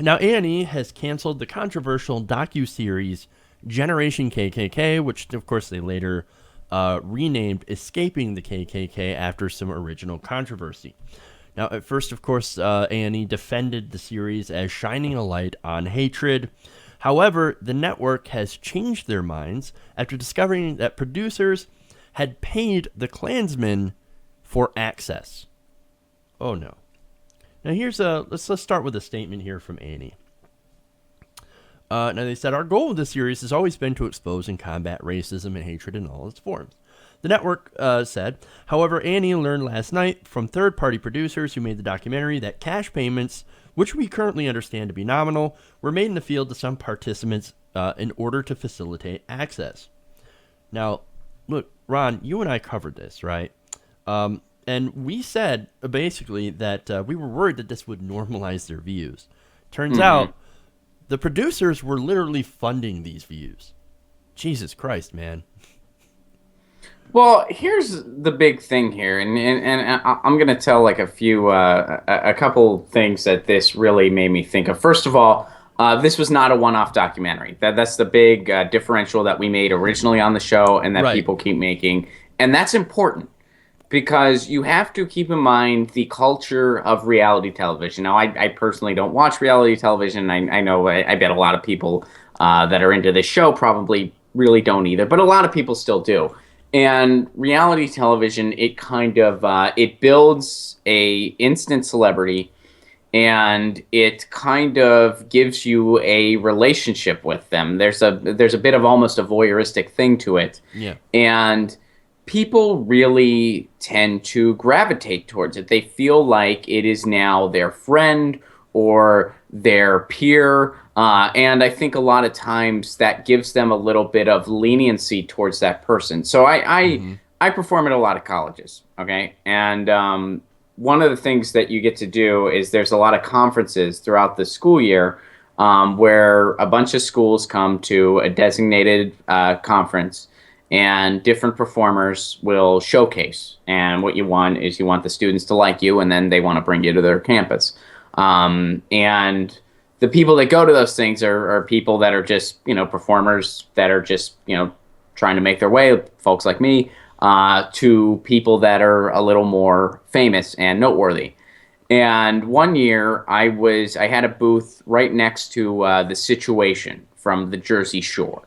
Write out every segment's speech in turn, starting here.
Now, A&E has canceled the controversial docuseries Generation KKK, which, of course, they later renamed Escaping the KKK after some original controversy. Now, at first, of course, A&E defended the series as shining a light on hatred. However, the network has changed their minds after discovering that producers had paid the Klansmen for access. Oh no. Now let's start with a statement here from A&E. Now they said, our goal of the series has always been to expose and combat racism and hatred in all its forms. The network said, however, A&E learned last night from third-party producers who made the documentary that cash payments, which we currently understand to be nominal, were made in the field to some participants in order to facilitate access. Now, look, Ron, you and I covered this, right? And we said, basically, that we were worried that this would normalize their views. Turns out, the producers were literally funding these views. Jesus Christ, man. Well, here's the big thing here, and I'm gonna tell like a couple things that this really made me think of. First of all, this was not a one-off documentary. That's the big differential that we made originally on the show, and that Right. people keep making, and that's important because you have to keep in mind the culture of reality television. Now, I personally don't watch reality television. I know I bet a lot of people that are into this show probably really don't either, but a lot of people still do. And reality television, it kind of it builds a instant celebrity, and it kind of gives you a relationship with them. There's a bit of almost a voyeuristic thing to it, Yeah. and people really tend to gravitate towards it. They feel like it is now their friend or their peer. And I think a lot of times that gives them a little bit of leniency towards that person. So I perform at a lot of colleges, okay? And one of the things that you get to do is there's a lot of conferences throughout the school year where a bunch of schools come to a designated conference, and different performers will showcase. And what you want is you want the students to like you, and then they want to bring you to their campus. And the people that go to those things are people that are just, performers that are just, trying to make their way, folks like me, to people that are a little more famous and noteworthy. And one year I had a booth right next to The Situation from the Jersey Shore.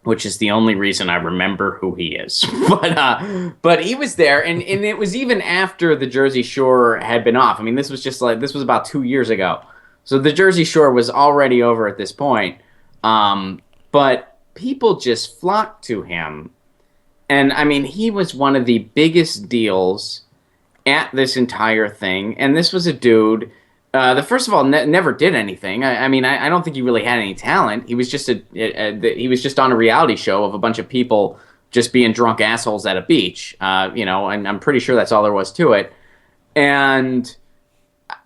Which is the only reason I remember who he is. But he was there, and it was even after the Jersey Shore had been off. I mean, this was about 2 years ago. So the Jersey Shore was already over at this point. But people just flocked to him. And I mean, he was one of the biggest deals at this entire thing. And this was a dude that first of all never did anything. I mean, I don't think he really had any talent. He was just he was just on a reality show of a bunch of people just being drunk assholes at a beach. And I'm pretty sure that's all there was to it. And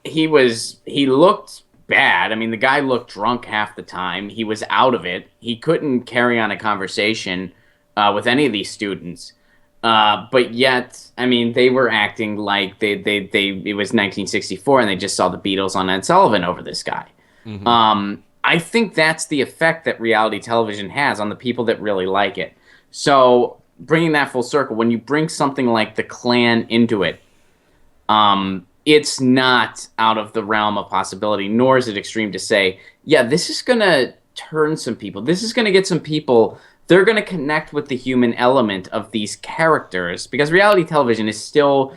he looked bad. I mean, the guy looked drunk half the time. He was out of it. He couldn't carry on a conversation with any of these students. But yet, I mean, they were acting like it was 1964 and they just saw the Beatles on Ed Sullivan over this guy. I think that's the effect that reality television has on the people that really like it. So bringing that full circle, when you bring something like the Klan into it, it's not out of the realm of possibility, nor is it extreme to say, yeah, this is going to turn some people. This is going to get some people. They're going to connect with the human element of these characters, because reality television is still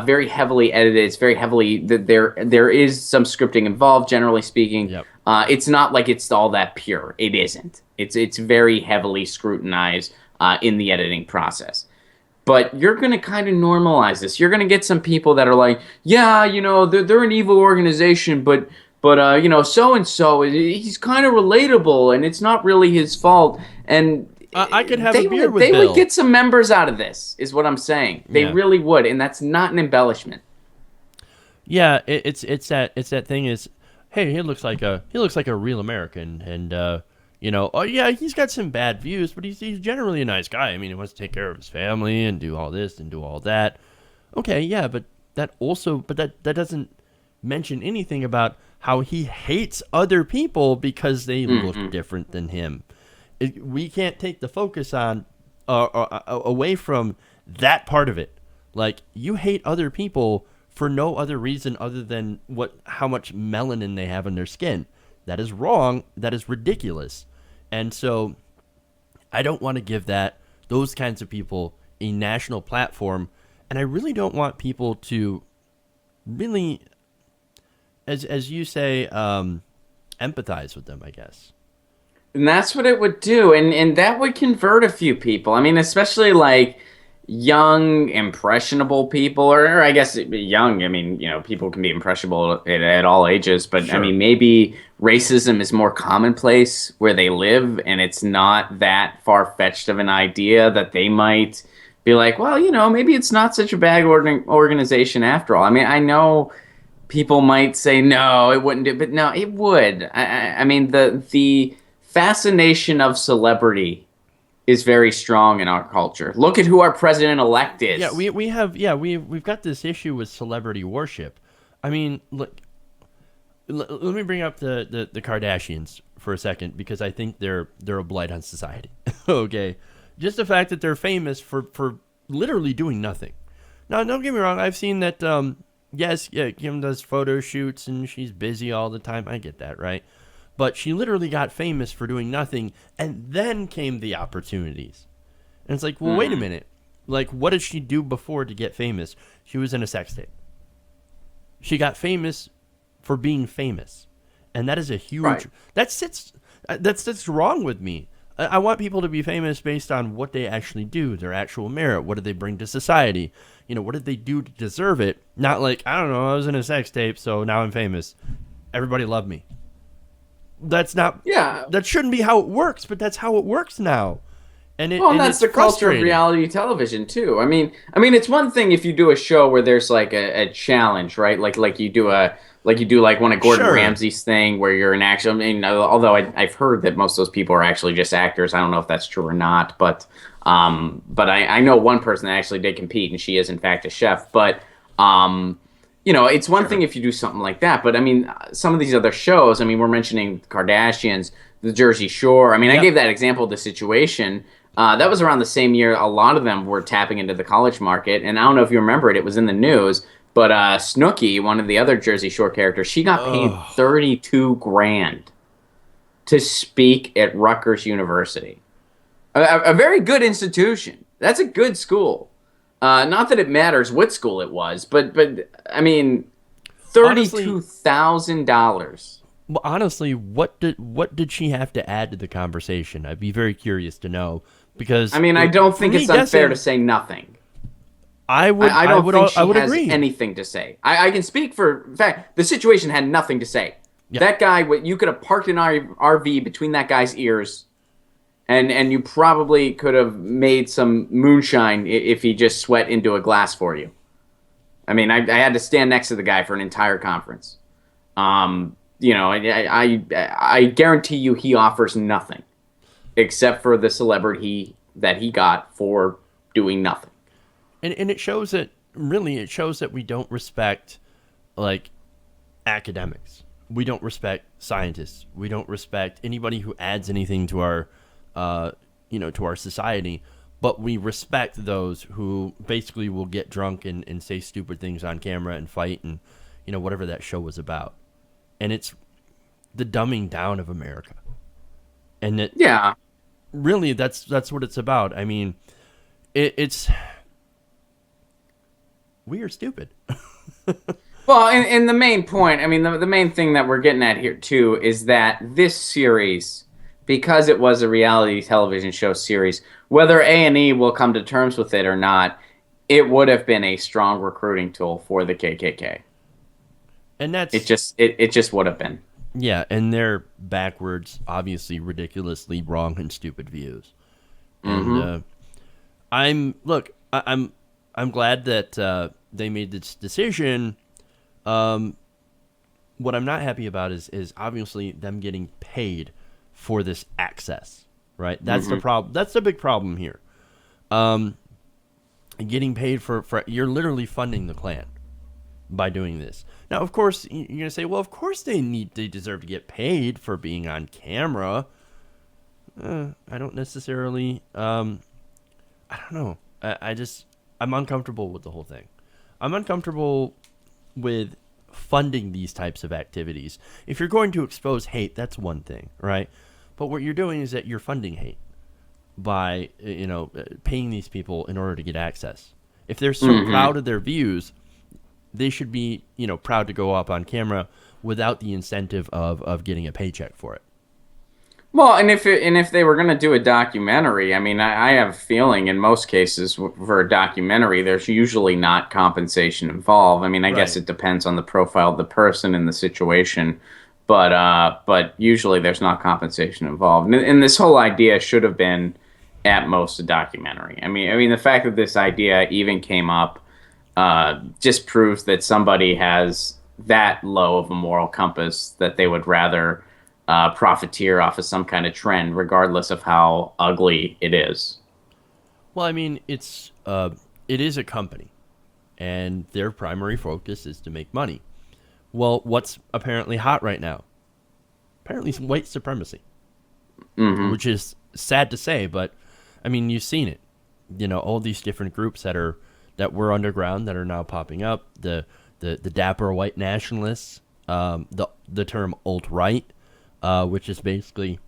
very heavily edited. It's very heavily there is some scripting involved, generally speaking. Yep. It's not like it's all that pure. It isn't. It's very heavily scrutinized in the editing process. But you're going to kind of normalize this. You're going to get some people that are like, yeah, they're an evil organization, but so-and-so, he's kind of relatable, and it's not really his fault. And I could have a beer with they Bill. would get some members out of this, is what I'm saying. They Yeah. really would, and that's not an embellishment. Yeah, it's that thing is, hey, he looks like a real American, and oh yeah, he's got some bad views, but he's generally a nice guy. I mean, he wants to take care of his family and do all this and do all that. Okay, yeah, but that doesn't mention anything about how he hates other people because they look different than him. We can't take the focus on away from that part of it. Like, you hate other people for no other reason other than how much melanin they have in their skin. That is wrong. That is ridiculous. And so I don't want to give those kinds of people a national platform, and I really don't want people to really, as you say, empathize with them, I guess. And that's what it would do, and that would convert a few people. I mean, especially like young, impressionable people, or I guess young. I mean, people can be impressionable at all ages, but Sure. I mean, maybe racism is more commonplace where they live, and it's not that far-fetched of an idea that they might be like, well, maybe it's not such a bad organization after all. I mean, I know people might say no, it wouldn't do, but no, it would. I mean, the fascination of celebrity is very strong in our culture. Look at who our president-elect is. Yeah, we've got this issue with celebrity worship. I mean, look, let me bring up the Kardashians for a second, because I think they're a blight on society. Okay, just the fact that they're famous for literally doing nothing. Now, don't get me wrong. I've seen that. Yes, yeah, Kim does photo shoots and she's busy all the time. I get that, right? But she literally got famous for doing nothing, and then came the opportunities. And it's like, well, wait a minute. Like, what did she do before to get famous? She was in a sex tape. She got famous for being famous. And that is a huge... Right. That's wrong with me. I want people to be famous based on what they actually do, their actual merit. What did they bring to society? What did they do to deserve it? Not like, I don't know, I was in a sex tape, so now I'm famous. Everybody loved me. That's not... Yeah. That shouldn't be how it works, but that's how it works now. And that's the culture of reality television too. I mean, it's one thing if you do a show where there's like a challenge, right? Like you do like one of Gordon Ramsay's thing where you're an actor. I mean, although I've heard that most of those people are actually just actors. I don't know if that's true or not, but I know one person that actually did compete, and she is in fact a chef. But it's one thing if you do something like that. But I mean, some of these other shows. I mean, we're mentioning Kardashians, the Jersey Shore. I mean, I gave that example of The Situation. That was around the same year a lot of them were tapping into the college market. And I don't know if you remember it. It was in the news. But Snooki, one of the other Jersey Shore characters, she got paid $32,000 to speak at Rutgers University. A very good institution. That's a good school. Not that it matters what school it was, but I mean, $32,000. Well, honestly, what did she have to add to the conversation? I'd be very curious to know, because I mean, I don't think it's unfair to say nothing. I would agree. Anything to say. I can speak for in fact. The Situation had nothing to say. Yeah. That guy, you could have parked an RV between that guy's ears, and you probably could have made some moonshine if he just sweat into a glass for you. I mean, I had to stand next to the guy for an entire conference. I guarantee you he offers nothing except for the celebrity that he got for doing nothing. And it shows that we don't respect, like, academics. We don't respect scientists. We don't respect anybody who adds anything to our to our society. But we respect those who basically will get drunk and say stupid things on camera and fight and whatever that show was about. And it's the dumbing down of America. And really that's what it's about. I mean, it's we are stupid. Well, and the main point, I mean, the main thing that we're getting at here too is that this series, because it was a reality television show series, whether A&E will come to terms with it or not, it would have been a strong recruiting tool for the KKK. And that's it just would have been. Yeah, and they're backwards, obviously ridiculously wrong and stupid views. And I'm glad that they made this decision. What I'm not happy about is obviously them getting paid for this access, right? That's the problem. That's the big problem here. Getting paid for you're literally funding the Klan. by doing this. Now, of course, you're going to say, well, of course they deserve to get paid for being on camera. I don't necessarily, I don't know. I'm uncomfortable with the whole thing. I'm uncomfortable with funding these types of activities. If you're going to expose hate, that's one thing, right? But what you're doing is that you're funding hate by, paying these people in order to get access. If they're so proud of their views, they should be, proud to go up on camera without the incentive of getting a paycheck for it. Well, and if they were going to do a documentary, I mean, I have a feeling in most cases for a documentary, there's usually not compensation involved. I mean, I guess it depends on the profile of the person and the situation, but usually there's not compensation involved. And this whole idea should have been at most a documentary. I mean, the fact that this idea even came up just proves that somebody has that low of a moral compass that they would rather profiteer off of some kind of trend, regardless of how ugly it is. Well, I mean, it is a company, and their primary focus is to make money. Well, what's apparently hot right now? Apparently, some white supremacy, which is sad to say, but I mean, you've seen it. All these different groups that were underground that are now popping up. The dapper white nationalists, the term alt-right. Which is basically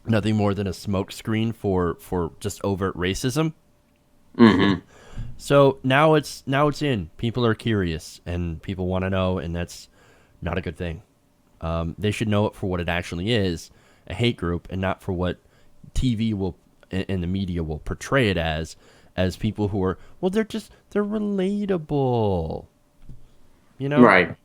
nothing more than a smokescreen for just overt racism. So now it's in. People are curious and people want to know, and that's not a good thing. They should know it for what it actually is, a hate group, and not for what TV and the media will portray it as people who are, well, they're relatable. Right.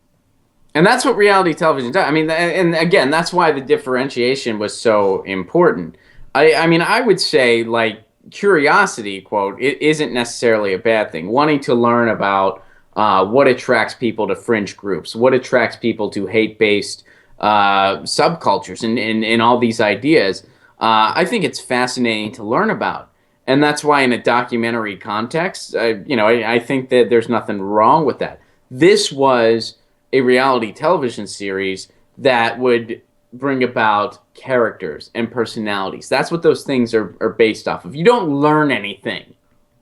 And that's what reality television does. I mean, and again, that's why the differentiation was so important. I mean, I would say, like, curiosity, quote, it isn't necessarily a bad thing. Wanting to learn about what attracts people to fringe groups, what attracts people to hate-based subcultures and all these ideas, I think it's fascinating to learn about. And that's why in a documentary context, I think that there's nothing wrong with that. This was a reality television series that would bring about characters and personalities. That's what those things are based off of. You don't learn anything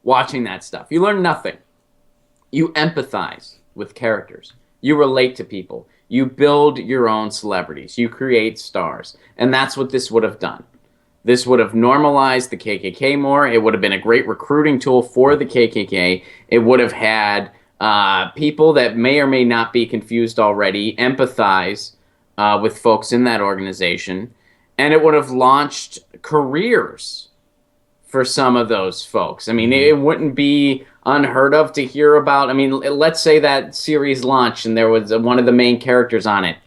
watching that stuff. You learn nothing. You empathize with characters. You relate to people. You build your own celebrities. You create stars. And that's what this would have done. This would have normalized the KKK more. It would have been a great recruiting tool for the KKK. It would have had people that may or may not be confused already empathize with folks in that organization, and it would have launched careers for some of those folks. I mean, it wouldn't be unheard of to hear about. I mean, let's say that series launched and there was one of the main characters on it.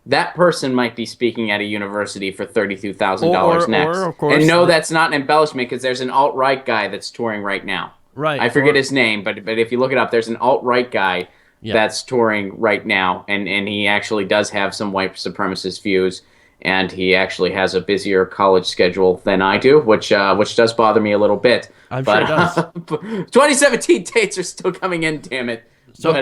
That person might be speaking at a university for $32,000 next. Or, of course, and no, that's not an embellishment, because there's an alt-right guy that's touring right now. Right. I forget his name, but if you look it up, there's an alt-right guy that's touring right now, and he actually does have some white supremacist views, and he actually has a busier college schedule than I do, which does bother me a little bit. I'm sure it does. 2017 dates are still coming in, damn it. So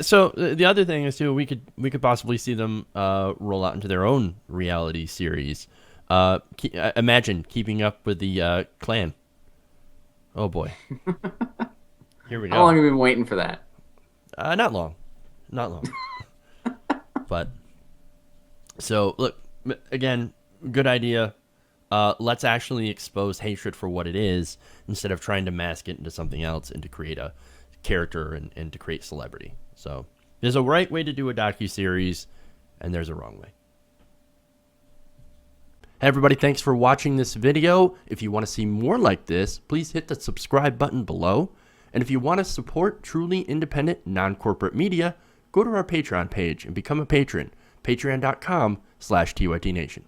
so the other thing is too, we could possibly see them roll out into their own reality series. Imagine keeping up with the Klan. Oh boy. Here we go. How long have you been waiting for that? Not long. But so look, again, good idea. Let's actually expose hatred for what it is instead of trying to mask it into something else and to create a character and to create celebrity. So there's a right way to do a docuseries, and there's a wrong way. Hey everybody, thanks for watching this video. If you want to see more like this, please hit the subscribe button below. And if you want to support truly independent, non-corporate media, go to our Patreon page and become a patron. Patreon.com/TYTNation.